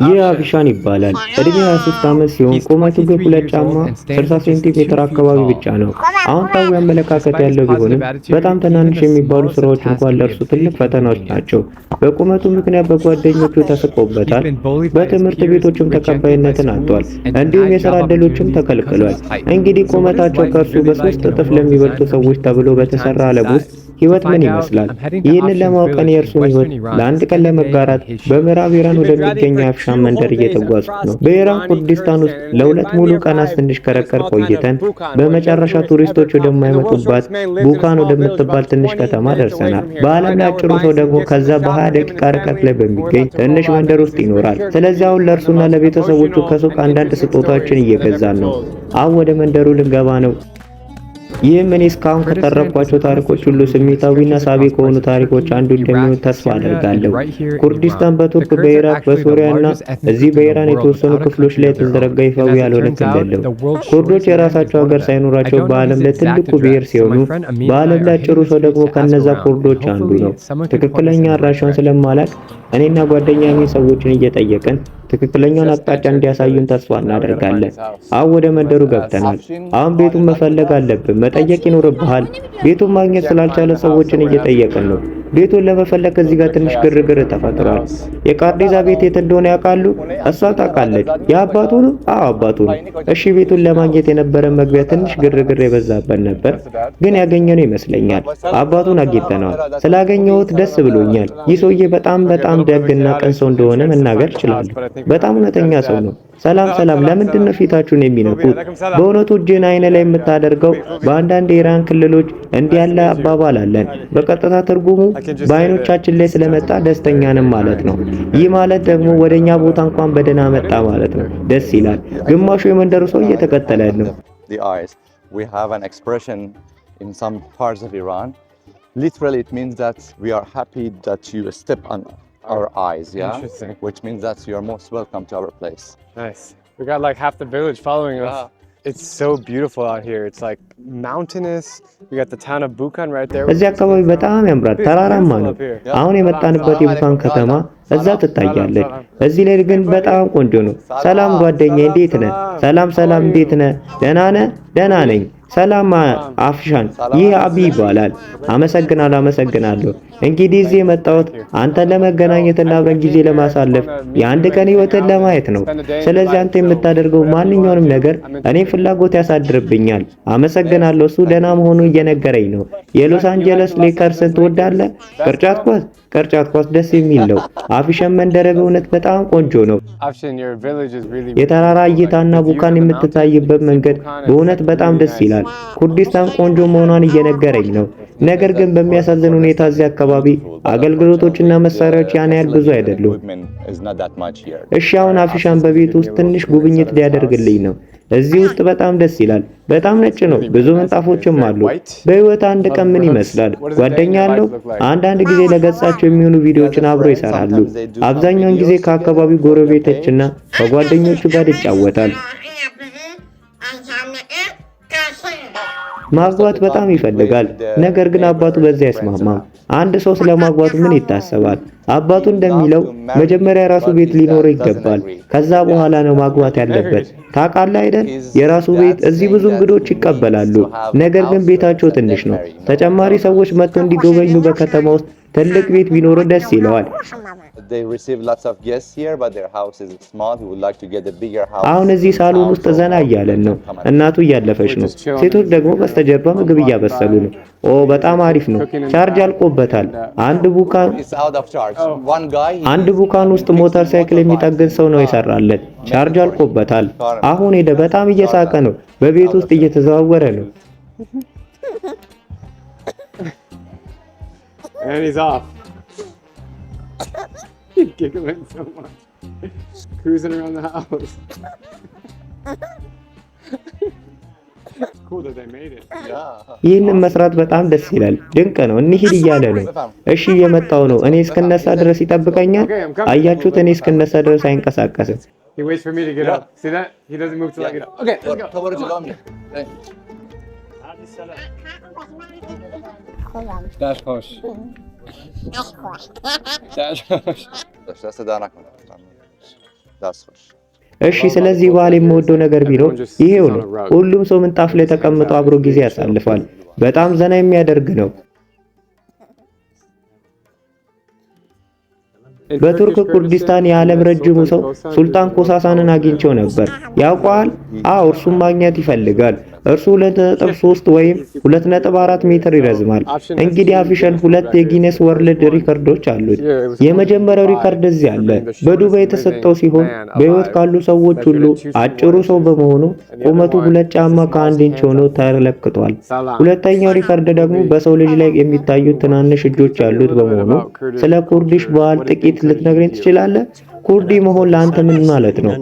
ይህ አፊሻን ይባላል። እድሜው 23 ዓመት ሲሆን ቁመቱ ግን 2 ጫማ 60 ሴንቲሜትር አካባቢ ብቻ ነው። አዎንታዊ አመለካከት ያለው ቢሆንም በጣም ትናንሽ የሚባሉ ስራዎች እንኳን ለእርሱ ትልቅ ፈተናዎች ናቸው። በቁመቱ ምክንያት በጓደኞቹ ተስቆበታል፣ በትምህርት ቤቶችም ተቀባይነትን አጥቷል፣ እንዲሁም የሥራ ዕድሎችም ተከልክሏል። እንግዲህ ቁመታቸው ከእርሱ በ3 እጥፍ ለሚበልጡ ሰዎች ተብሎ በተሰራ ዓለም ውስጥ ህይወት ምን ይመስላል? ይህንን ለማወቅ እኔ የእርሱን ህይወት ለአንድ ቀን ለመጋራት በምዕራብ ኢራን ወደሚገኘው አፍሻን መንደር እየተጓዝኩ ነው። በኢራን ኩርዲስታን ውስጥ ለ2 ሙሉ ቀናት ስንሽከረከር ቆይተን በመጨረሻ ቱሪስቶች ወደማይመጡባት ቡካን ወደምትባል ትንሽ ከተማ ደርሰናል። በዓለም ላይ አጭሩ ሰው ደግሞ ከዛ በ20 ደቂቃ ርቀት ላይ በሚገኝ ትንሽ መንደር ውስጥ ይኖራል። ስለዚህ አሁን ለእርሱና ለቤተሰቦቹ ከሱቅ አንዳንድ ስጦታዎችን እየገዛን ነው። አሁን ወደ መንደሩ ልንገባ ነው። ይህም እኔ እስካሁን ከተረኳቸው ታሪኮች ሁሉ ስሜታዊና ሳቢ ከሆኑ ታሪኮች አንዱ እንደሚሆን ተስፋ አደርጋለሁ። ኩርዲስታን በቱርክ፣ በኢራቅ፣ በሶሪያና እዚህ በኢራን የተወሰኑ ክፍሎች ላይ የተዘረጋ ይፋዊ ያልሆነ ክልል ነው። ኩርዶች የራሳቸው ሀገር ሳይኖራቸው በዓለም ላይ ትልቁ ብሔር ሲሆኑ በዓለም ላይ አጭሩ ሰው ደግሞ ከነዛ ኩርዶች አንዱ ነው። ትክክለኛ አድራሻውን ስለማላቅ እኔና ጓደኛዬ ሰዎችን እየጠየቅን ትክክለኛውን አቅጣጫ እንዲያሳዩን ተስፋ እናደርጋለን። አሁን ወደ መንደሩ ገብተናል። አሁን ቤቱን መፈለግ አለብን። መጠየቅ ይኖርብሃል። ቤቱን ማግኘት ስላልቻለ ሰዎችን እየጠየቅን ነው። ቤቱን ለመፈለግ እዚህ ጋር ትንሽ ግርግር ተፈጥሯል። የቃርዲዛ ቤት የት እንደሆነ ያውቃሉ? እሷ ታውቃለች። የአባቱ ነው? አዎ አባቱ ነው። እሺ ቤቱን ለማግኘት የነበረ መግቢያ ትንሽ ግርግር የበዛበት ነበር፣ ግን ያገኘነው ይመስለኛል። አባቱን አግኝተነዋል። ስላገኘሁት ደስ ብሎኛል። ይህ ሰውዬ በጣም ደግና ቀን ሰው እንደሆነ መናገር እችላለሁ። በጣም እውነተኛ ሰው ነው። ሰላም ሰላም። ለምንድን ነው ፊታችሁን የሚነኩት? በእውነቱ እጅን አይነ ላይ የምታደርገው? በአንዳንድ የኢራን ክልሎች እንዲህ ያለ አባባል አለን። በቀጥታ ትርጉሙ በአይኖቻችን ላይ ስለመጣ ደስተኛ ነን ማለት ነው። ይህ ማለት ደግሞ ወደኛ ቦታ እንኳን በደህና መጣ ማለት ነው። ደስ ይላል። ግማሹ የመንደሩ ሰው እየተከተለ ነው። We have an expression in some parts of Iran. Literally it means that we are happy that you step on our eyes, yeah? Which means that you are most welcome to our place. Nice. We got like half the village following us. It's so beautiful out here. It's like mountainous. We got the town of Bukan right there. እዚህ አካባቢ በጣም ያምራል፣ ተራራማ ነው። አሁን የመጣንበት የቡካን ከተማ እዛ ትታያለች። እዚህ ላይ ግን በጣም ቆንጆ ነው። ሰላም ጓደኛዬ፣ እንዴት ነህ? ሰላም፣ እንዴት ነህ? ደህና ነህ? ደህና ነኝ። ሰላም አፍሻን። ይህ አቢ ይባላል። አመሰግናለሁ። እንግዲህ እዚህ የመጣሁት አንተን ለመገናኘትና አብረን ጊዜ ለማሳለፍ የአንድ ቀን ህይወትን ለማየት ነው። ስለዚህ አንተ የምታደርገው ማንኛውንም ነገር እኔ ፍላጎት ያሳድርብኛል። አመሰግናለሁ። እሱ ደህና መሆኑን እየነገረኝ ነው። የሎስ አንጀለስ ሌከርስን ትወዳለህ? ቅርጫት ኳስ ደስ የሚል ነው። አፍሻን መንደር በእውነት በጣም ቆንጆ ነው። የተራራ እይታና ቡካን የምትታይበት መንገድ በእውነት በጣም ደስ ይላል። ኩርዲስታን ቆንጆ መሆኗን እየነገረኝ ነው። ነገር ግን በሚያሳዝን ሁኔታ እዚህ አካባቢ አገልግሎቶችና መሳሪያዎች ያን ያህል ብዙ አይደሉም። እሺ አሁን አፍሻን በቤት ውስጥ ትንሽ ጉብኝት ሊያደርግልኝ ነው። እዚህ ውስጥ በጣም ደስ ይላል። በጣም ነጭ ነው። ብዙ ምንጣፎችም አሉ። በህይወት አንድ ቀን ምን ይመስላል? ጓደኛ አለው? አንዳንድ ጊዜ ለገጻቸው የሚሆኑ ቪዲዮዎችን አብሮ ይሰራሉ። አብዛኛውን ጊዜ ከአካባቢው ጎረቤቶችና ከጓደኞቹ ጋር ይጫወታል። ማግባት በጣም ይፈልጋል። ነገር ግን አባቱ በዚህ አይስማማም። አንድ ሰው ስለማግባቱ ምን ይታሰባል? አባቱ እንደሚለው መጀመሪያ የራሱ ቤት ሊኖረው ይገባል። ከዛ በኋላ ነው ማግባት ያለበት። ታውቃለህ አይደል? የራሱ ቤት። እዚህ ብዙ እንግዶች ይቀበላሉ። ነገር ግን ቤታቸው ትንሽ ነው። ተጨማሪ ሰዎች መጥተው እንዲጎበኙ በከተማ ውስጥ ትልቅ ቤት ቢኖር ደስ ይለዋል። አሁን እዚህ ሳሎን ውስጥ ዘና እያለን ነው። እናቱ እያለፈች ነው። ሴቶች ደግሞ በስተጀርባ ምግብ እያበሰሉ ነው። ኦ በጣም አሪፍ ነው። ቻርጅ አልቆበታል። አንድ ቡካን ውስጥ ሞተር ሳይክል የሚጠግን ሰው ነው የሰራለት። ቻርጅ አልቆበታል። አሁን ሄደ። በጣም እየሳቀ ነው። በቤት ውስጥ እየተዘዋወረ ነው። And he's off. He's giggling so much. Cruising around the house. It's cool that they made it. ይህንን መስራት በጣም ደስ ይላል። ድንቅ ነው። እንሂድ እያለ ነው። እሺ እየመጣው ነው። እኔ እስክነሳ ድረስ ይጠብቀኛል። አያችሁት? እኔ እስክነሳ ድረስ አይንቀሳቀስም። He waits for me to get up. See that? He doesn't move till I get up. Okay, let's go. Dash push. Dash push. داشته صدا نکنه. That's right. እሺ ስለዚህ በዓል የምወደው ነገር ቢኖር ይሄው ነው። ሁሉም ሰው ምንጣፍ ላይ ተቀምጦ አብሮ ጊዜ ያሳልፋል። በጣም ዘና የሚያደርግ ነው። በቱርክ ኩርዲስታን የዓለም ረጅሙ ሰው ሱልጣን ኮሳሳንን አግኝቼው ነበር። ያውቀዋል? አዎ፣ እርሱም ማግኘት ይፈልጋል። እርሱ 2.3 ወይም 2.4 ሜትር ይረዝማል። እንግዲህ አፊሸን 2 የጊነስ ወርልድ ሪከርዶች አሉት። የመጀመሪያው ሪከርድ እዚህ አለ። በዱባይ የተሰጠው ሲሆን በህይወት ካሉ ሰዎች ሁሉ አጭሩ ሰው በመሆኑ ቁመቱ 2 ጫማ ከ1 ኢንች ሆኖ ተለክቷል። ሁለተኛው ሪከርድ ደግሞ በሰው ልጅ ላይ የሚታዩት ትናንሽ እጆች ያሉት በመሆኑ ስለ ኩርዲሽ በዓል ጥቂት ልትነግረኝ ትችላለህ? ኩርዲ መሆን ለአንተ ምን ማለት ነው?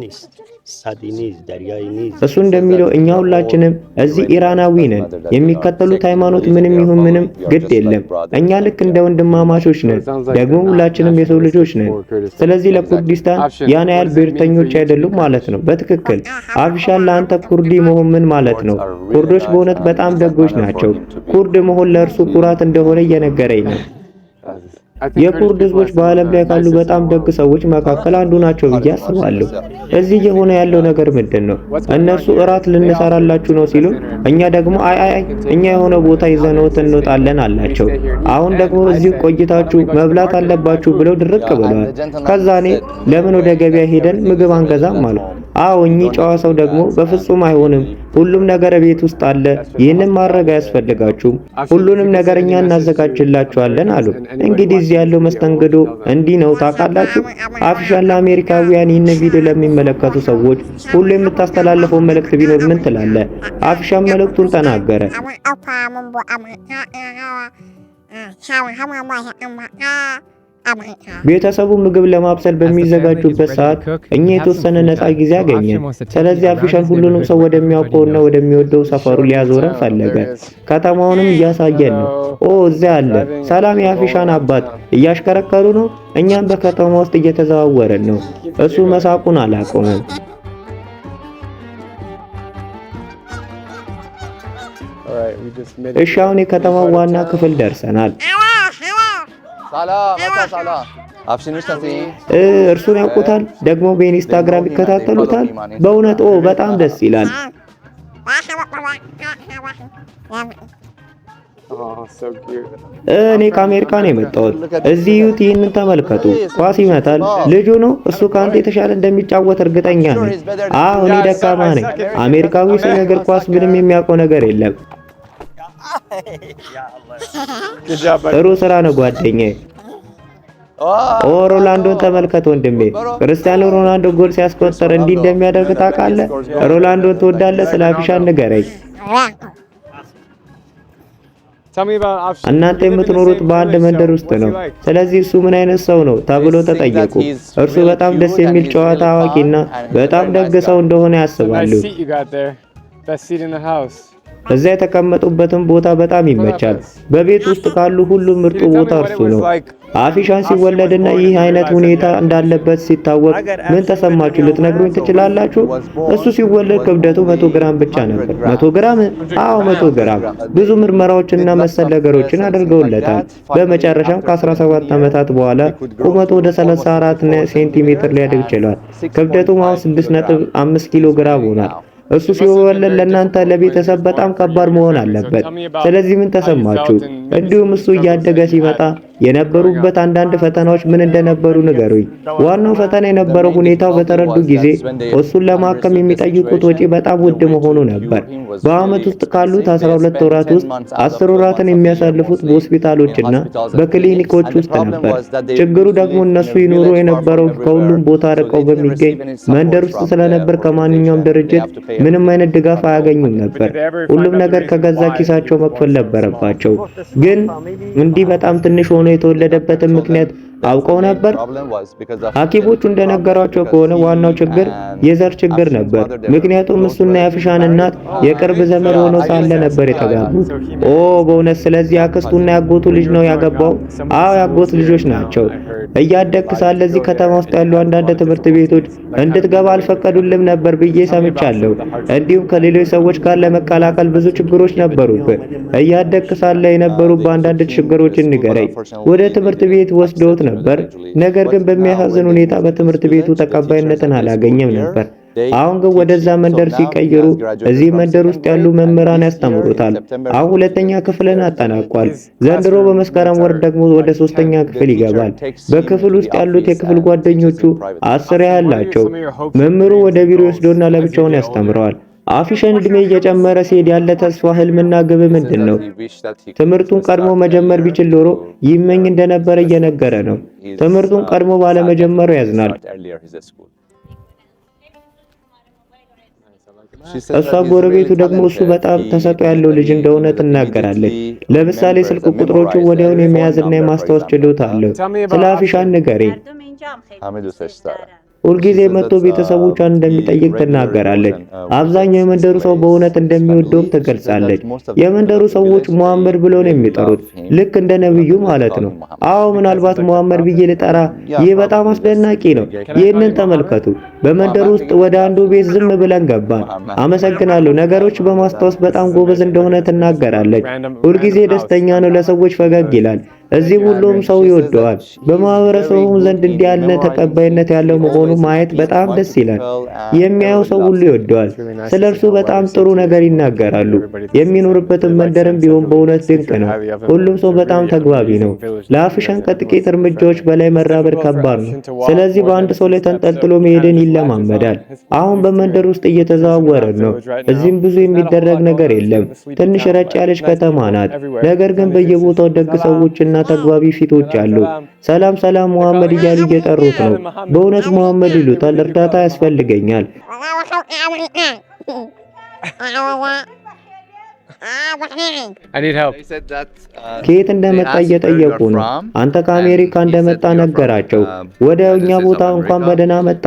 እሱ እንደሚለው እኛ ሁላችንም እዚህ ኢራናዊ ነን። የሚከተሉት ሃይማኖት ምንም ይሁን ምንም ግድ የለም። እኛ ልክ እንደ ወንድማማቾች ነን። ደግሞ ሁላችንም የሰው ልጆች ነን። ስለዚህ ለኩርዲስታን ያን ያህል ብሔርተኞች አይደሉም ማለት ነው። በትክክል አፊሻን፣ ለአንተ ኩርዲ መሆን ምን ማለት ነው? ኩርዶች በእውነት በጣም ደጎች ናቸው። ኩርድ መሆን ለእርሱ ኩራት እንደሆነ እየነገረኝ ነው። የኩርድ ህዝቦች በዓለም ላይ ካሉ በጣም ደግ ሰዎች መካከል አንዱ ናቸው ብዬ አስባለሁ። እዚህ የሆነ ያለው ነገር ምንድን ነው? እነሱ እራት ልንሰራላችሁ ነው ሲሉ፣ እኛ ደግሞ አይ እኛ የሆነ ቦታ ይዘነውት እንወጣለን አላቸው። አሁን ደግሞ እዚህ ቆይታችሁ መብላት አለባችሁ ብለው ድርቅ ብለዋል። ከዛ እኔ ለምን ወደ ገበያ ሄደን ምግብ አንገዛም አልኩ። አዎ፣ እኚህ ጨዋ ሰው ደግሞ በፍጹም አይሆንም፣ ሁሉም ነገር ቤት ውስጥ አለ፣ ይህንን ማድረግ አያስፈልጋችሁም፣ ሁሉንም ነገር እኛ እናዘጋጅላችኋለን አሉ። እንግዲህ እዚህ ያለው መስተንግዶ እንዲህ ነው ታውቃላችሁ። አፊሻን ለአሜሪካውያን ይህን ቪዲዮ ለሚመለከቱ ሰዎች ሁሉ የምታስተላልፈው መልእክት ቢኖር ምን ትላለህ? አፊሻን መልእክቱን ተናገረ። ቤተሰቡ ምግብ ለማብሰል በሚዘጋጁበት ሰዓት እኛ የተወሰነ ነፃ ጊዜ አገኘን። ስለዚህ አፊሻን ሁሉንም ሰው ወደሚያውቀውና ወደሚወደው ሰፈሩ ሊያዞረን ፈለገ። ከተማውንም እያሳየን ነው። ኦ እዚያ አለ። ሰላም የአፊሻን አባት፣ እያሽከረከሩ ነው። እኛም በከተማ ውስጥ እየተዘዋወረን ነው። እሱ መሳቁን አላቆመም። እሺ አሁን የከተማው ዋና ክፍል ደርሰናል። እርሱን ያውቁታል? ደግሞ በኢንስታግራም ይከታተሉታል? በእውነት ኦ በጣም ደስ ይላል። እኔ ከአሜሪካ ነው የመጣሁት። እዚህ ዩት ይህንን ተመልከቱ። ኳስ ይመታል። ልጁ ነው። እሱ ከአንተ የተሻለ እንደሚጫወት እርግጠኛ ነኝ። አዎ እኔ ደካማ ነኝ። አሜሪካዊ ስለ እግር ኳስ ምንም የሚያውቀው ነገር የለም። ጥሩ ስራ ነው ጓደኛዬ። ኦ ሮላንዶን ተመልከት ወንድሜ። ክርስቲያኖ ሮናልዶ ጎል ሲያስቆጥር እንዲህ እንደሚያደርግ ታውቃለህ? ሮላንዶን ትወዳለህ? ስለ አፊሻን ንገረኝ። እናንተ የምትኖሩት በአንድ መንደር ውስጥ ነው። ስለዚህ እሱ ምን አይነት ሰው ነው ተብሎ ተጠየቁ። እርሱ በጣም ደስ የሚል ጨዋታ አዋቂና በጣም ደግ ሰው እንደሆነ ያስባሉ። እዚያ የተቀመጡበትን ቦታ በጣም ይመቻል። በቤት ውስጥ ካሉ ሁሉ ምርጡ ቦታ እርሱ ነው። አፊሻን ሲወለድና ይህ አይነት ሁኔታ እንዳለበት ሲታወቅ ምን ተሰማችሁ ልትነግሩኝ ትችላላችሁ? እሱ ሲወለድ ክብደቱ 100 ግራም ብቻ ነበር። 100 ግራም? አዎ 100 ግራም። ብዙ ምርመራዎችና መሰል ነገሮችን አድርገውለታል። በመጨረሻም ከ17 ዓመታት በኋላ ቁመቱ ወደ 34 ሴንቲሜትር ሊያድግ ችሏል። ክብደቱም አሁን 6.5 ኪሎ ግራም ሆኗል። እሱ ሲወለድ ለእናንተ ለቤተሰብ በጣም ከባድ መሆን አለበት። ስለዚህ ምን ተሰማችሁ? እንዲሁም እሱ እያደገ ሲመጣ የነበሩበት አንዳንድ ፈተናዎች ምን እንደነበሩ ንገሩኝ። ዋናው ፈተና የነበረው ሁኔታው በተረዱ ጊዜ እሱን ለማከም የሚጠይቁት ወጪ በጣም ውድ መሆኑ ነበር። በአመት ውስጥ ካሉት 12 ወራት ውስጥ 10 ወራትን የሚያሳልፉት በሆስፒታሎችና በክሊኒኮች ውስጥ ነበር። ችግሩ ደግሞ እነሱ ይኖሩ የነበረው ከሁሉም ቦታ ርቀው በሚገኝ መንደር ውስጥ ስለነበር ከማንኛውም ድርጅት ምንም አይነት ድጋፍ አያገኙም ነበር። ሁሉም ነገር ከገዛ ኪሳቸው መክፈል ነበረባቸው። ግን እንዲህ በጣም ትንሽ ሆኖ የተወለደበትን ምክንያት አውቀው ነበር? ሐኪሞቹ እንደነገሯቸው ከሆነ ዋናው ችግር የዘር ችግር ነበር። ምክንያቱም እሱና የአፊሻን እናት የቅርብ ዘመድ ሆነው ሳለ ነበር የተጋቡት። ኦ በእውነት? ስለዚህ አክስቱና ያጎቱ ልጅ ነው ያገባው? አዎ ያጎት ልጆች ናቸው። እያደግክ ሳለ እዚህ ከተማ ውስጥ ያሉ አንዳንድ ትምህርት ቤቶች እንድትገባ አልፈቀዱልም ነበር ብዬ ሰምቻለሁ። እንዲሁም ከሌሎች ሰዎች ጋር ለመቀላቀል ብዙ ችግሮች ነበሩብህ። እያደግክ ሳለ የነበሩብህ አንዳንድ ችግሮችን ንገረኝ። ወደ ትምህርት ቤት ወስደውት ነበር። ነገር ግን በሚያሳዝን ሁኔታ በትምህርት ቤቱ ተቀባይነትን አላገኘም ነበር። አሁን ግን ወደዛ መንደር ሲቀይሩ እዚህ መንደር ውስጥ ያሉ መምህራን ያስተምሩታል። አሁን ሁለተኛ ክፍልን አጠናቋል። ዘንድሮ በመስከረም ወር ደግሞ ወደ ሶስተኛ ክፍል ይገባል። በክፍል ውስጥ ያሉት የክፍል ጓደኞቹ 10 ያህል ናቸው። መምህሩ ወደ ቢሮ ወስዶና ለብቻውን ያስተምረዋል። አፊሸን እድሜ እየጨመረ ሲሄድ ያለ ተስፋ ህልምና ግብ ምንድን ነው? ትምህርቱን ቀድሞ መጀመር ቢችል ኖሮ ይመኝ እንደነበረ እየነገረ ነው። ትምህርቱን ቀድሞ ባለመጀመሩ ያዝናል። እሷ ጎረቤቱ ደግሞ እሱ በጣም ተሰጥኦ ያለው ልጅ እንደሆነ ትናገራለች። ለምሳሌ ስልክ ቁጥሮቹን ወዲያውኑ የመያዝና የማስታወስ ችሎታ አለው። ስለ አፊሻን ንገረኝ። ሁልጊዜ መጥቶ ቤተሰቦቿን እንደሚጠይቅ ትናገራለች። አብዛኛው የመንደሩ ሰው በእውነት እንደሚወደውም ትገልጻለች። የመንደሩ ሰዎች ሙሐመድ ብለው ነው የሚጠሩት፣ ልክ እንደ ነብዩ ማለት ነው። አዎ ምናልባት ሙሐመድ ብዬ ልጠራ፣ ይህ በጣም አስደናቂ ነው። ይህንን ተመልከቱ። በመንደሩ ውስጥ ወደ አንዱ ቤት ዝም ብለን ገባን። አመሰግናለሁ። ነገሮች በማስታወስ በጣም ጎበዝ እንደሆነ ትናገራለች። ሁልጊዜ ደስተኛ ነው፣ ለሰዎች ፈገግ ይላል። እዚህ ሁሉም ሰው ይወደዋል። በማህበረሰቡ ዘንድ እንዲህ ያለ ተቀባይነት ያለው መሆኑ ማየት በጣም ደስ ይላል። የሚያየው ሰው ሁሉ ይወደዋል። ስለርሱ በጣም ጥሩ ነገር ይናገራሉ። የሚኖርበትን መንደርም ቢሆን በእውነት ድንቅ ነው። ሁሉም ሰው በጣም ተግባቢ ነው። ለአፊሻን ከጥቂት እርምጃዎች በላይ መራመድ ከባድ ነው። ስለዚህ በአንድ ሰው ላይ ተንጠልጥሎ መሄድን ይለማመዳል። አሁን በመንደር ውስጥ እየተዘዋወረን ነው። እዚህም ብዙ የሚደረግ ነገር የለም። ትንሽ ረጭ ያለች ከተማ ናት። ነገር ግን በየቦታው ደግ ሰዎችና ተግባቢ ፊቶች አሉ። ሰላም ሰላም ሙሐመድ እያሉ እየጠሩት ነው። በእውነት ሙሐመድ ይሉታል። እርዳታ ያስፈልገኛል። ከየት እንደመጣ እየጠየቁ ነው። አንተ ከአሜሪካ እንደመጣ ነገራቸው። ወደ እኛ ቦታ እንኳን በደህና መጣ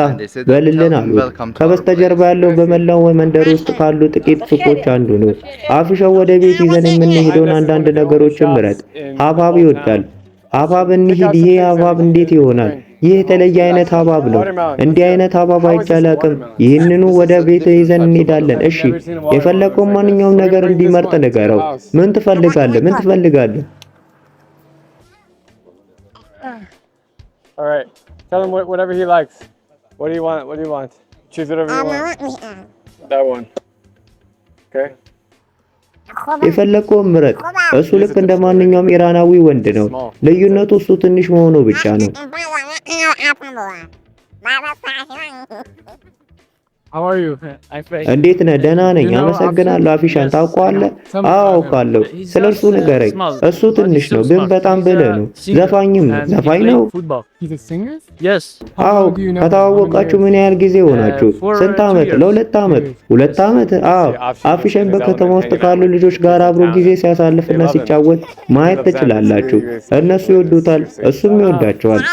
በልልን አሉት። ከበስተጀርባ ያለው በመላው መንደር ውስጥ ካሉ ጥቂት ሱቆች አንዱ ነው። አፊሻው ወደ ቤት ይዘን የምንሄደውን አንዳንድ ነገሮችን ምረጥ። ሀብሀብ ይወዳል። ሀብሀብ እንሂድ። ይሄ ሀብሀብ እንዴት ይሆናል? ይህ የተለየ አይነት ሀብሀብ ነው። እንዲህ አይነት ሀብሀብ አይቻላቅም። ይህንኑ ወደ ቤት ይዘን እንሄዳለን። እሺ፣ የፈለከው ማንኛውም ነገር እንዲመርጥ ንገረው። ምን ትፈልጋለህ? ምን ትፈልጋለህ? All right. Tell him whatever he likes. What do you want? What do you want? Choose whatever you want. That one. Okay. የፈለከውን ምረጥ። እሱ ልክ እንደ ማንኛውም ኢራናዊ ወንድ ነው። ልዩነቱ እሱ ትንሽ መሆኑ ብቻ ነው። How are you? እንዴት ነህ? ደህና ነኝ፣ አመሰግናለሁ። አፊሻን ታውቀዋለህ? አዎ አውቃለሁ። ስለርሱ ንገረኝ። እሱ ትንሽ ነው ግን በጣም ብልህ ነው። ዘፋኝም ነው። ዘፋኝ ነው? He's a singer? Yes. አዎ። ከተዋወቃችሁ ምን ያህል ጊዜ ሆናችሁ? ስንት ዓመት? ለ2 ዓመት። 2 ዓመት? አዎ። አፊሻን በከተማ ውስጥ ካሉ ልጆች ጋር አብሮ ጊዜ ሲያሳልፍና ሲጫወት ማየት ትችላላችሁ። እነሱ ይወዱታል፣ እሱም ይወዳቸዋል።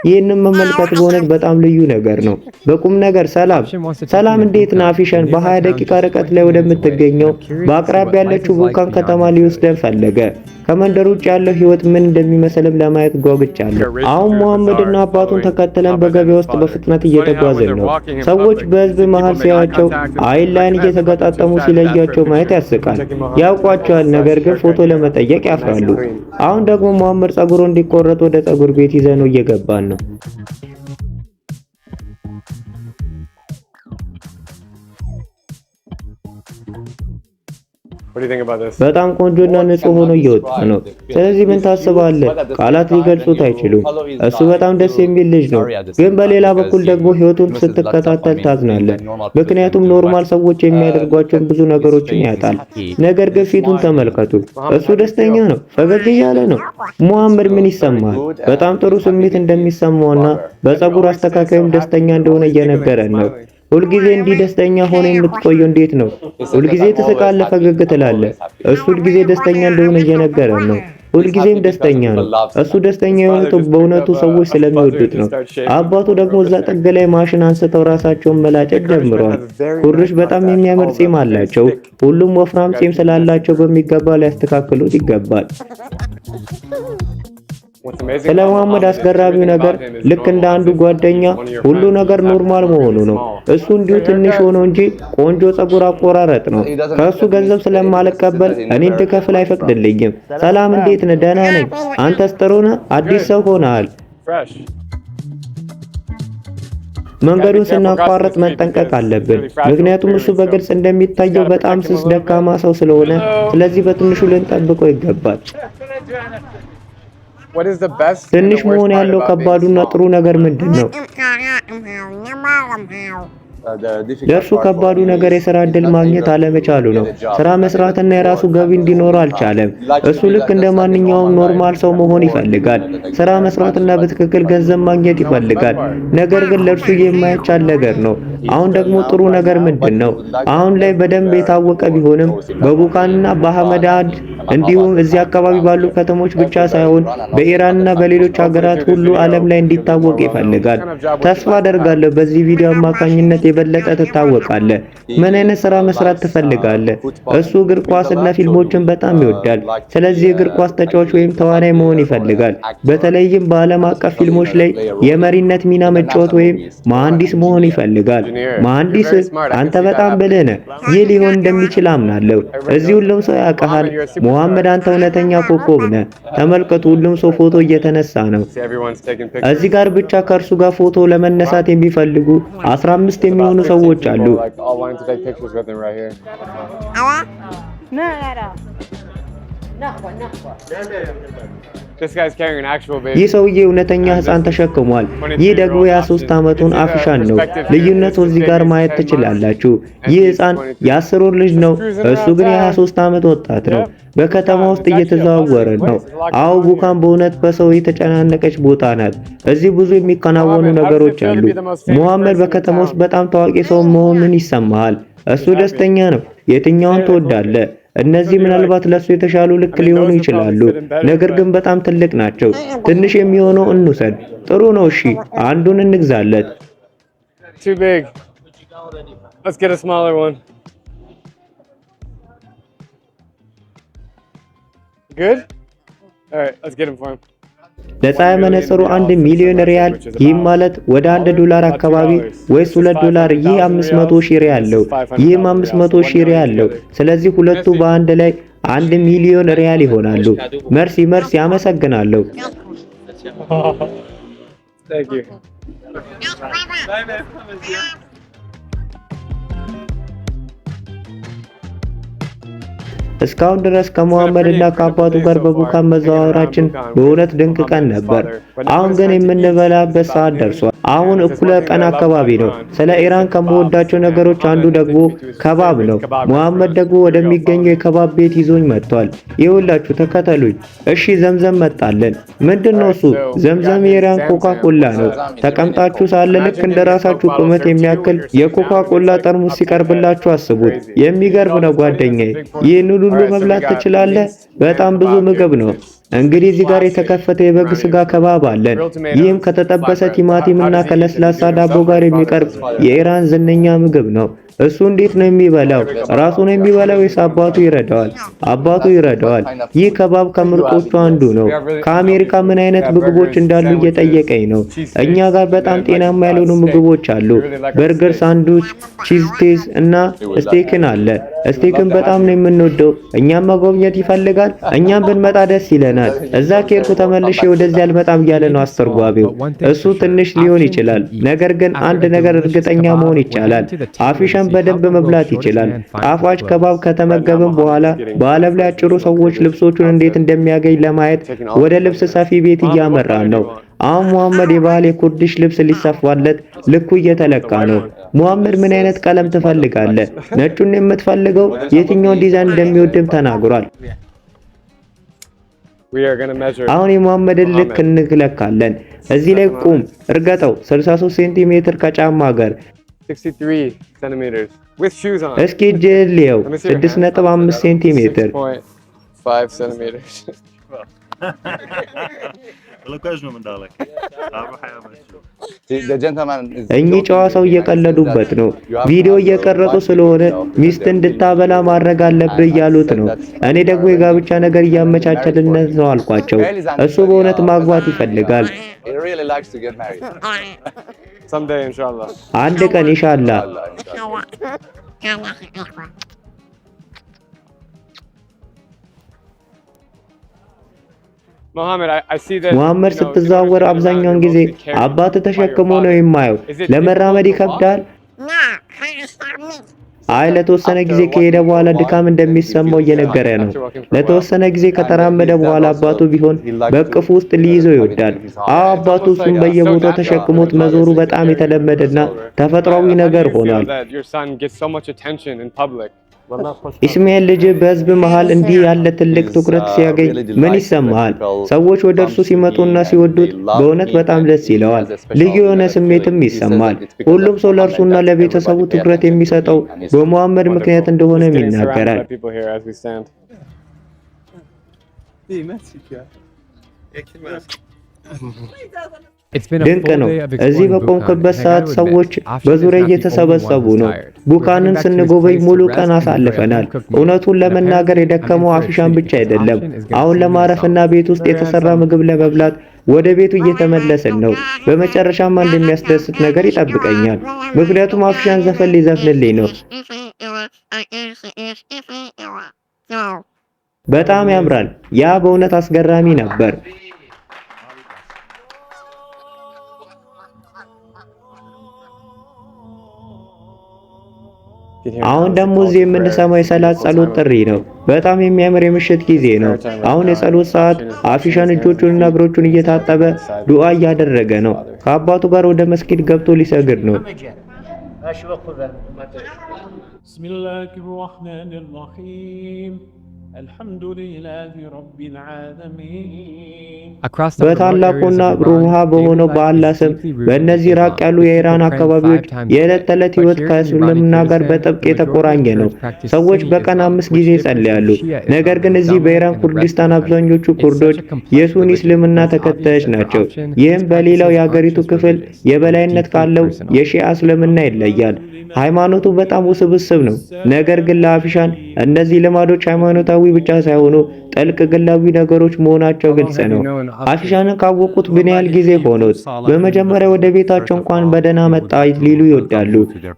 ይህንን መመልከት በእውነት በጣም ልዩ ነገር ነው። በቁም ነገር ሰላም ሰላም፣ እንዴት ነህ? አፊሻን በ20 ደቂቃ ርቀት ላይ ወደምትገኘው በአቅራቢያ ያለችው ቡካን ከተማ ሊወስደን ፈለገ። ከመንደር ውጭ ያለው ህይወት ምን እንደሚመስልም ለማየት ጓጉቻለሁ። አሁን ሙሐመድና አባቱን ተከትለን በገበያ ውስጥ በፍጥነት እየተጓዝን ነው። ሰዎች በህዝብ መሃል ሲያዩአቸው አይን ላይን እየተገጣጠሙ ሲለያቸው ማየት ያስቃል። ያውቋቸዋል፣ ነገር ግን ፎቶ ለመጠየቅ ያፍራሉ። አሁን ደግሞ ሙሐመድ ጸጉሩ እንዲቆረጥ ወደ ጸጉር ቤት ይዘነው እየገባን ነው። በጣም ቆንጆና ንጹህ ሆኖ እየወጣ ነው። ስለዚህ ምን ታስባለህ? ቃላት ሊገልጹት አይችሉም። እሱ በጣም ደስ የሚል ልጅ ነው፣ ግን በሌላ በኩል ደግሞ ህይወቱን ስትከታተል ታዝናለህ። ምክንያቱም ኖርማል ሰዎች የሚያደርጓቸውን ብዙ ነገሮችን ያጣል። ነገር ግን ፊቱን ተመልከቱ፣ እሱ ደስተኛ ነው፣ ፈገግ እያለ ነው። ሙሐመድ ምን ይሰማል? በጣም ጥሩ ስሜት እንደሚሰማውና በፀጉር አስተካካዩም ደስተኛ እንደሆነ እየነገረን ነው። ሁልጊዜ እንዲህ ደስተኛ ሆነ የምትቆየው እንዴት ነው? ሁልጊዜ ትስቃለህ፣ ፈገግ ትላለህ። እሱ ሁልጊዜ ደስተኛ እንደሆነ እየነገረን ነው። ሁልጊዜም ደስተኛ ነው። እሱ ደስተኛ የሆነው በእውነቱ ሰዎች ስለሚወዱት ነው። አባቱ ደግሞ እዛ ጥግ ላይ ማሽን አንስተው ራሳቸውን መላጨት ጀምረዋል። ኩርሽ በጣም የሚያምር ጺም አላቸው። ሁሉም ወፍራም ጺም ስላላቸው በሚገባ ሊያስተካክሉት ይገባል። ስለ መሐመድ አስገራሚው ነገር ልክ እንደ አንዱ ጓደኛ ሁሉ ነገር ኖርማል መሆኑ ነው። እሱ እንዲሁ ትንሽ ሆኖ እንጂ ቆንጆ ፀጉር አቆራረጥ ነው። ከእሱ ገንዘብ ስለማልቀበል እኔ እንድከፍል አይፈቅድልኝም። ሰላም፣ እንዴት ነህ? ደህና ነኝ። አንተስ ጥሩ ነህ? አዲስ ሰው ሆነሃል። መንገዱን ስናቋርጥ መጠንቀቅ አለብን፣ ምክንያቱም እሱ በግልጽ እንደሚታየው በጣም ስስ ደካማ ሰው ስለሆነ፣ ስለዚህ በትንሹ ልንጠብቀው ይገባል። ትንሽ መሆን ያለው ከባዱና ጥሩ ነገር ምንድን ነው? ለእርሱ ከባዱ ነገር የሥራ ዕድል ማግኘት አለመቻሉ ነው። ሥራ መስራትና የራሱ ገቢ እንዲኖረው አልቻለም። እሱ ልክ እንደ ማንኛውም ኖርማል ሰው መሆን ይፈልጋል። ሥራ መስራትና በትክክል ገንዘብ ማግኘት ይፈልጋል። ነገር ግን ለእርሱ የማይቻል ነገር ነው። አሁን ደግሞ ጥሩ ነገር ምንድን ነው? አሁን ላይ በደንብ የታወቀ ቢሆንም በቡካንና በአህመዳድ እንዲሁም እዚህ አካባቢ ባሉ ከተሞች ብቻ ሳይሆን በኢራንና በሌሎች ሀገራት ሁሉ ዓለም ላይ እንዲታወቅ ይፈልጋል። ተስፋ አደርጋለሁ በዚህ ቪዲዮ አማካኝነት የበለጠ ትታወቃለህ። ምን አይነት ስራ መስራት ትፈልጋለህ? እሱ እግር ኳስና ፊልሞችን በጣም ይወዳል። ስለዚህ እግር ኳስ ተጫዋች ወይም ተዋናይ መሆን ይፈልጋል። በተለይም በዓለም አቀፍ ፊልሞች ላይ የመሪነት ሚና መጫወት ወይም መሐንዲስ መሆን ይፈልጋል። መሐንዲስ፣ አንተ በጣም ብልህ ነህ። ይህ ሊሆን እንደሚችል አምናለሁ። እዚህ ሁሉም ሰው ያውቃል። መሐመድ፣ አንተ እውነተኛ ኮከብ ነህ። ተመልከቱ፣ ሁሉም ሰው ፎቶ እየተነሳ ነው። እዚህ ጋር ብቻ ከእርሱ ጋር ፎቶ ለመነሳት የሚፈልጉ 15 የሚሆኑ ሰዎች አሉ። ይህ ሰውዬ እውነተኛ ሕፃን ተሸክሟል። ይህ ደግሞ የ23 ዓመቱን አፍሻን ነው። ልዩነቱ እዚህ ጋር ማየት ትችላላችሁ። ይህ ሕፃን የ10 ወር ልጅ ነው። እሱ ግን የ23 ዓመት ወጣት ነው። በከተማ ውስጥ እየተዘዋወረ ነው። አዎ፣ ቡካን በእውነት በሰው የተጨናነቀች ቦታ ናት። እዚህ ብዙ የሚከናወኑ ነገሮች አሉ። መሐመድ በከተማ ውስጥ በጣም ታዋቂ ሰው መሆኑን ይሰማሃል። እሱ ደስተኛ ነው። የትኛውን ትወዳለህ? እነዚህ ምናልባት ለሱ የተሻሉ ልክ ሊሆኑ ይችላሉ፣ ነገር ግን በጣም ትልቅ ናቸው። ትንሽ የሚሆነው እንውሰድ። ጥሩ ነው፣ እሺ፣ አንዱን እንግዛለት። Too big. Let's get a smaller one. Good? All right, let's get him for him. ለፀሐይ መነጽሩ 1 ሚሊዮን ሪያል፣ ይህም ማለት ወደ $1 አካባቢ ወይስ $2? ይህ 500 ሺህ ሪያል ነው። ይህም 500 ሺህ ሪያል ነው። ስለዚህ ሁለቱ በአንድ ላይ 1 ሚሊዮን ሪያል ይሆናሉ። መርሲ፣ አመሰግናለሁ። Thank you. እስካሁን ድረስ ከመሐመድ እና ከአባቱ ጋር በቡካን መዘዋወራችን በእውነት ድንቅ ቀን ነበር። አሁን ግን የምንበላበት ሰዓት ደርሷል። አሁን እኩለ ቀን አካባቢ ነው። ስለ ኢራን ከምወዳቸው ነገሮች አንዱ ደግሞ ከባብ ነው። መሐመድ ደግሞ ወደሚገኘው የከባብ ቤት ይዞኝ መጥቷል። ይኸውላችሁ፣ ተከተሉኝ። እሺ፣ ዘምዘም መጣለን። ምንድነው እሱ? ዘምዘም የኢራን ኮካ ኮላ ነው። ተቀምጣችሁ ሳለ ልክ እንደራሳችሁ ቁመት የሚያክል የኮካ ኮላ ጠርሙስ ሲቀርብላችሁ አስቡት። የሚገርም ነው ጓደኛዬ። ይህን ሁሉ መብላት ትችላለህ? በጣም ብዙ ምግብ ነው። እንግዲህ እዚህ ጋር የተከፈተ የበግ ስጋ ከባብ አለን። ይህም ከተጠበሰ ቲማቲም እና ከለስላሳ ዳቦ ጋር የሚቀርብ የኢራን ዝነኛ ምግብ ነው። እሱ እንዴት ነው የሚበላው? ራሱ ነው የሚበላው ወይስ አባቱ ይረዳዋል? አባቱ ይረዳዋል። ይህ ከባብ ከምርጦቹ አንዱ ነው። ከአሜሪካ ምን አይነት ምግቦች እንዳሉ እየጠየቀኝ ነው። እኛ ጋር በጣም ጤናማ ያልሆኑ ምግቦች አሉ። በርገር፣ ሳንዱች፣ ቺዝ ቴዝ እና ስቴክን አለ። ስቴክን በጣም ነው የምንወደው። እኛም መጎብኘት ይፈልጋል። እኛም ብንመጣ ደስ ይለናል። እዛ ከሄድኩ ተመልሼ ወደዚህ አልመጣም እያለ ነው አስተርጓቢው። እሱ ትንሽ ሊሆን ይችላል፣ ነገር ግን አንድ ነገር እርግጠኛ መሆን ይቻላል። አፊሻን በደንብ መብላት ይችላል። ጣፋጭ ከባብ ከተመገብን በኋላ በዓለም ላይ አጭሩ ሰዎች ልብሶቹን እንዴት እንደሚያገኝ ለማየት ወደ ልብስ ሰፊ ቤት እያመራን ነው። አሁን መሐመድ የባህል የኩርዲሽ ልብስ ሊሰፋለት ልኩ እየተለካ ነው። መሐመድ ምን አይነት ቀለም ትፈልጋለህ? ነጩን የምትፈልገው? የትኛውን ዲዛይን እንደሚወድም ተናግሯል። አሁን የመሐመድን ልክ እንለካለን። እዚህ ላይ ቁም፣ እርገጠው። 63 ሴንቲሜትር ከጫማ ጋር 63 centimeters with shoes on. እስኪ እጅህን ልየው። 6.5 ሴንቲሜትር 6.5 centimeters. The gentleman is እኚህ ጨዋ ሰው እየቀለዱበት ነው። ቪዲዮ እየቀረጹ ስለሆነ ሚስት እንድታበላ ማድረግ አለብህ እያሉት ነው። እኔ ደግሞ የጋብቻ ነገር እያመቻቸልነት ነው አልኳቸው። እሱ በእውነት ማግባት ይፈልጋል። he really likes to get married. Someday, inshallah. አንድ ቀን ኢንሻአላህ። ሙሐመድ ስትዛወር አብዛኛውን ጊዜ አባት ተሸክሞ ነው የማየው። ለመራመድ ይከብዳል። አይ ለተወሰነ ጊዜ ከሄደ በኋላ ድካም እንደሚሰማው እየነገረ ነው። ለተወሰነ ጊዜ ከተራመደ በኋላ አባቱ ቢሆን በቅፉ ውስጥ ሊይዘው ይወዳል። አባቱ እሱን በየቦታው ተሸክሞት መዞሩ በጣም የተለመደና ተፈጥሯዊ ነገር ሆኗል። ኢስማኤል ልጅ በህዝብ መሃል እንዲህ ያለ ትልቅ ትኩረት ሲያገኝ ምን ይሰማሃል? ሰዎች ወደ እርሱ ሲመጡና ሲወዱት በእውነት በጣም ደስ ይለዋል። ልዩ የሆነ ስሜትም ይሰማል። ሁሉም ሰው ለእርሱና ለቤተሰቡ ትኩረት የሚሰጠው በሙሐመድ ምክንያት እንደሆነም ይናገራል። ድንቅ ነው። እዚህ በቆምክበት ሰዓት ሰዎች በዙሪያ እየተሰበሰቡ ነው። ቡካንን ስንጎበኝ ሙሉ ቀን አሳልፈናል። እውነቱን ለመናገር የደከመው አፊሻን ብቻ አይደለም። አሁን ለማረፍና ቤት ውስጥ የተሰራ ምግብ ለመብላት ወደ ቤቱ እየተመለስን ነው። በመጨረሻም አንድ የሚያስደስት ነገር ይጠብቀኛል። ምክንያቱም አፊሻን ዘፈን ሊዘፍንልኝ ነው። በጣም ያምራል። ያ በእውነት አስገራሚ ነበር። አሁን ደግሞ እዚህ የምንሰማው የሰላት ጸሎት ጥሪ ነው። በጣም የሚያምር የምሽት ጊዜ ነው። አሁን የጸሎት ሰዓት። አፊሻን እጆቹንና እግሮቹን እየታጠበ ዱዓ እያደረገ ነው። ከአባቱ ጋር ወደ መስጊድ ገብቶ ሊሰግድ ነው። ቢስሚላሂር ረህማኒር ረሂም በታላቁና ሩሃ በሆነው በአላህ ስም። በእነዚህ ራቅ ያሉ የኢራን አካባቢዎች የዕለት ተዕለት ሕይወት ከእስልምና ጋር በጥብቅ የተቆራኘ ነው። ሰዎች በቀን 5 ጊዜ ይጸልያሉ። ነገር ግን እዚህ በኢራን ኩርዲስታን አብዛኞቹ ኩርዶች የሱኒ እስልምና ተከታዮች ናቸው። ይህም በሌላው የሀገሪቱ ክፍል የበላይነት ካለው የሺዓ እስልምና ይለያል። ሃይማኖቱ በጣም ውስብስብ ነው። ነገር ግን ለአፊሻን እነዚህ ልማዶች ሃይማኖታዊ ብቻ ሳይሆኑ ጥልቅ ግላዊ ነገሮች መሆናቸው ግልጽ ነው። አፊሻንን ካወቁት ምን ያህል ጊዜ ሆኖት? በመጀመሪያ ወደ ቤታቸው እንኳን በደህና መጣ ሊሉ ይወዳሉ።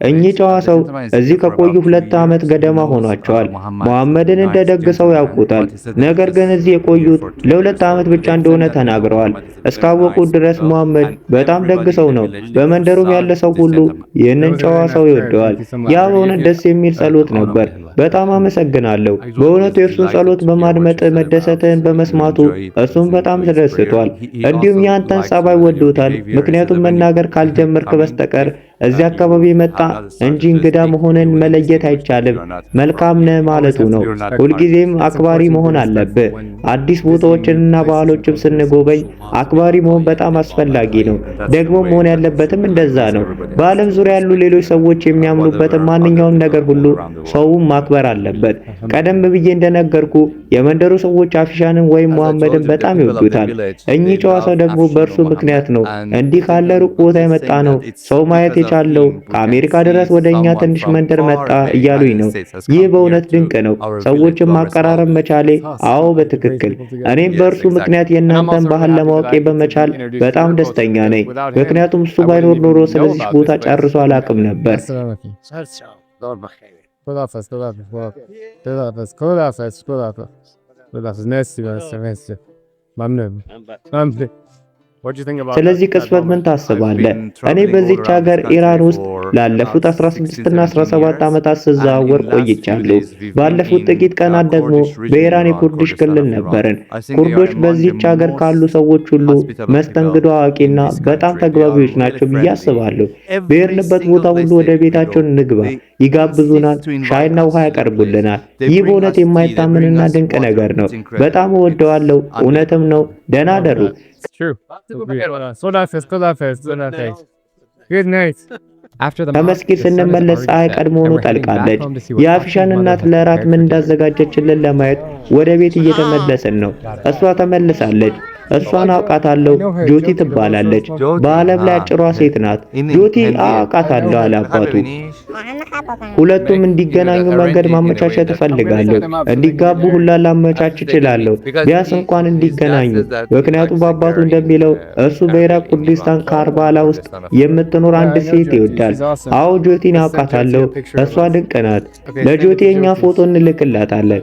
እኚህ ጨዋ ሰው እዚህ ከቆዩ 2 ዓመት ገደማ ሆኗቸዋል። ሙሐመድን እንደ ደግ ሰው ያውቁታል። ነገር ግን እዚህ የቆዩት ለ2 ዓመት ብቻ እንደሆነ ተናግረዋል። እስካወቁት ድረስ ሙሐመድ በጣም ደግ ሰው ነው። በመንደሩም ያለ ሰው ሁሉ ይህንን ጨዋ ሰው ይወደዋል። ያ በእውነት ደስ የሚል ጸሎት ነበር። በጣም አመሰግናለሁ። በእውነቱ የእርሱን ጸሎት በማድመጥ መደሰትህን በመስማቱ እሱም በጣም ተደስቷል። እንዲሁም ያንተን ጸባይ ወዶታል። ምክንያቱም መናገር ካልጀመርክ በስተቀር እዚህ አካባቢ መጣ እንጂ እንግዳ መሆንን መለየት አይቻልም። መልካም ነህ ማለቱ ነው። ሁልጊዜም አክባሪ መሆን አለብህ። አዲስ ቦታዎችንና ባህሎችን ስንጎበኝ አክባሪ መሆን በጣም አስፈላጊ ነው። ደግሞ መሆን ያለበትም እንደዛ ነው። በዓለም ዙሪያ ያሉ ሌሎች ሰዎች የሚያምኑበትን ማንኛውም ነገር ሁሉ ሰውም ማክበር አለበት። ቀደም ብዬ እንደነገርኩ የመንደሩ ሰዎች አፊሻንን ወይም ሙሐመድን በጣም ይወዱታል። እኚህ ጨዋ ሰው ደግሞ በእርሱ ምክንያት ነው እንዲህ ካለ ሩቅ ቦታ የመጣ ነው። ሰው ማየት የቻለው ከአሜሪካ ድረስ ወደኛ ትንሽ መንደር መጣ እያሉኝ ነው። ይህ በእውነት ድንቅ ነው። ሰዎችን ማቀራረብ መቻሌ፣ አዎ በትክክል። እኔም በእርሱ ምክንያት የእናንተን ባህል ለማወቅ በመቻል በጣም ደስተኛ ነኝ። ምክንያቱም እሱ ባይኖር ኖሮ ስለዚህ ቦታ ጨርሶ አላውቅም ነበር። ስለዚህ ቅጽበት ምን ታስባለህ? እኔ በዚህች ሀገር ኢራን ውስጥ ላለፉት 16 እና 17 ዓመታት ስዘዋወር ቆይቻለሁ። ባለፉት ጥቂት ቀናት ደግሞ በኢራን የኩርዲሽ ክልል ነበርን። ኩርዶች በዚህች ሀገር ካሉ ሰዎች ሁሉ መስተንግዶ አዋቂና በጣም ተግባቢዎች ናቸው ብዬ አስባለሁ። በሄድንበት ቦታ ሁሉ ወደ ቤታቸው እንግባ ይጋብዙናል፣ ሻይና ውሃ ያቀርቡልናል። ይህ በእውነት የማይታመንና ድንቅ ነገር ነው። በጣም እወደዋለሁ። እውነትም ነው። ደህና ደሩ። ከመስጊድ ስንመለስ ፀሐይ ቀድሞውኑ ጠልቃለች። የአፊሻን እናት ለራት ምን እንዳዘጋጀችልን ለማየት ወደ ቤት እየተመለስን ነው። እሷ ተመልሳለች። እሷን አውቃታለሁ፣ ጆቲ ትባላለች። በዓለም ላይ አጭሯ ሴት ናት። ጆቲ አውቃታለሁ አለ አባቱ። ሁለቱም እንዲገናኙ መንገድ ማመቻቸት እፈልጋለሁ። እንዲጋቡ ሁላ ላመቻች እችላለሁ፣ ቢያንስ እንኳን እንዲገናኙ። ምክንያቱም አባቱ እንደሚለው እሱ በኢራቅ ኩርዲስታን ካርባላ ውስጥ የምትኖር አንድ ሴት ይወዳል። አዎ ጆቲን አውቃታለሁ፣ እሷ ድንቅ ናት። ለጆቲ የኛ ፎቶ እንልክላታለን።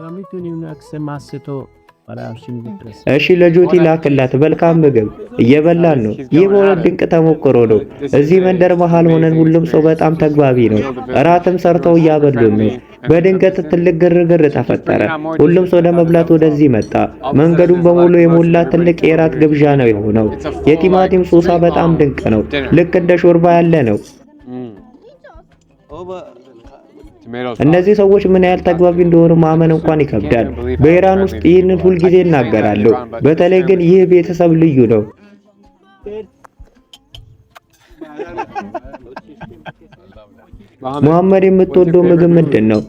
እሺ ለጆቲ ላክላት። መልካም ምግብ እየበላን ነው። ይህ በእውነት ድንቅ ተሞክሮ ነው። እዚህ መንደር መሃል ሆነን ሁሉም ሰው በጣም ተግባቢ ነው። እራትም ሰርተው እያበሉን ነው። በድንገት ትልቅ ግርግር ተፈጠረ። ሁሉም ሰው ለመብላት ወደዚህ መጣ። መንገዱን በሙሉ የሞላ ትልቅ የራት ግብዣ ነው የሆነው። የቲማቲም ሶሳ በጣም ድንቅ ነው። ልክ እንደ ሾርባ ያለ ነው። እነዚህ ሰዎች ምን ያህል ተግባቢ እንደሆኑ ማመን እንኳን ይከብዳል። በኢራን ውስጥ ይህንን ሁልጊዜ እናገራለሁ። በተለይ ግን ይህ ቤተሰብ ልዩ ነው። መሐመድ የምትወደው ምግብ ምንድን ነው?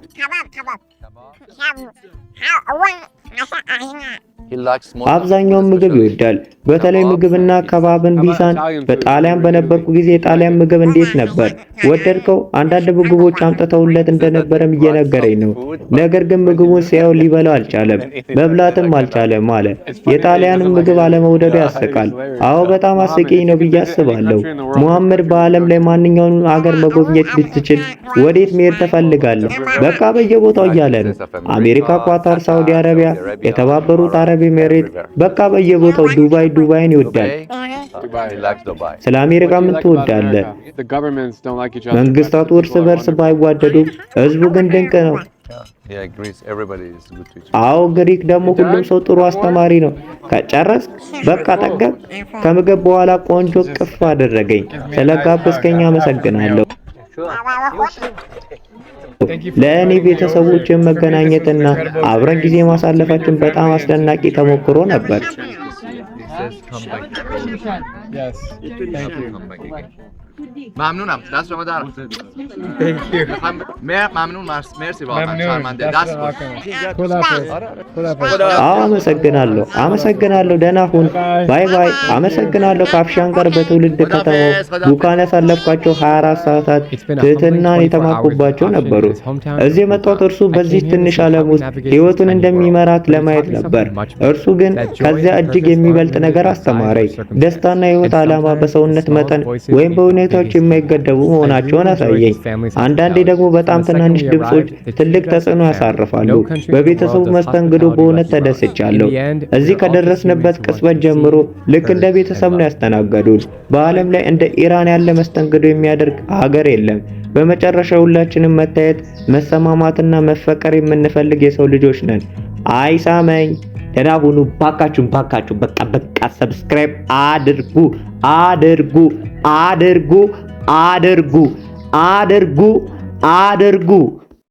አብዛኛውን ምግብ ይወዳል። በተለይ ምግብና ከባብን ቢሳን። በጣሊያን በነበርኩ ጊዜ የጣሊያን ምግብ እንዴት ነበር? ወደድከው? አንዳንድ ምግቦች አምጥተውለት እንደነበረም እየነገረኝ ነው። ነገር ግን ምግቡን ሲያየው ሊበላው አልቻለም፣ መብላትም አልቻለም አለ። የጣሊያንን ምግብ አለመውደዱ ያስቃል። አዎ በጣም አስቂኝ ነው ብዬ አስባለሁ። ሙሐመድ በዓለም ላይ ማንኛውንም አገር መጎብኘት ብትችል ወዴት መሄድ ትፈልጋለህ? በቃ በየቦታው እያለ ነው። አሜሪካ፣ ኳታር፣ ሳውዲ አረቢያ፣ የተባበሩት አረብ ኤሚሬት፣ በቃ በየቦታው ዱባይን ይወዳል። ስለ አሜሪካ ምን ትወዳለህ? መንግስታቱ እርስ በርስ ባይዋደዱም ህዝቡ ግን ድንቅ ነው። አዎ ግሪክ ደግሞ ሁሉም ሰው ጥሩ አስተማሪ ነው። ከጨረስ በቃ ጠገብ። ከምግብ በኋላ ቆንጆ ቅፍ አደረገኝ። ስለጋበዝከኝ አመሰግናለሁ። ለእኔ ቤተሰቦችን መገናኘትና አብረን ጊዜ ማሳለፋችን በጣም አስደናቂ ተሞክሮ ነበር። ممنونم دست شما در Thank you ممنون مرسی واقعا شرمنده دست አመሰግናለሁ። ደህና ሁን። ባይ ባይ። አመሰግናለሁ። ካፍሻን ጋር በትውልድ ከተማው ቡካን ያሳለፍኳቸው 24 ሰዓታት ትህትናን የተማርኩባቸው ነበሩ። እዚህ የመጣሁት እርሱ በዚህ ትንሽ ዓለም ውስጥ ህይወቱን እንደሚመራት ለማየት ነበር። እርሱ ግን ከዚያ እጅግ የሚበልጥ ነገር አስተማረኝ። ደስታና የህይወት ዓላማ በሰውነት መጠን ወይም በሁኔታዎች የማይገደቡ መሆናቸውን አሳየኝ። አንዳንዴ ደግሞ በጣም ትናንሽ ድምጾች ትልቅ ተጽዕኖ ያሳርፋሉ። በቤተሰቡ መስተንግዶ በእውነት ተደስቻለሁ። እዚህ ከደረስንበት ቅጽበት ጀምሮ ልክ እንደ ቤተሰብ ነው ያስተናገዱን። በዓለም ላይ እንደ ኢራን ያለ መስተንግዶ የሚያደርግ ሀገር የለም። በመጨረሻ ሁላችንም መታየት፣ መሰማማትና መፈቀር የምንፈልግ የሰው ልጆች ነን። አይሳመኝ። ደህና ሁኑ። ባካችሁ በቃ ሰብስክራይብ አድርጉ።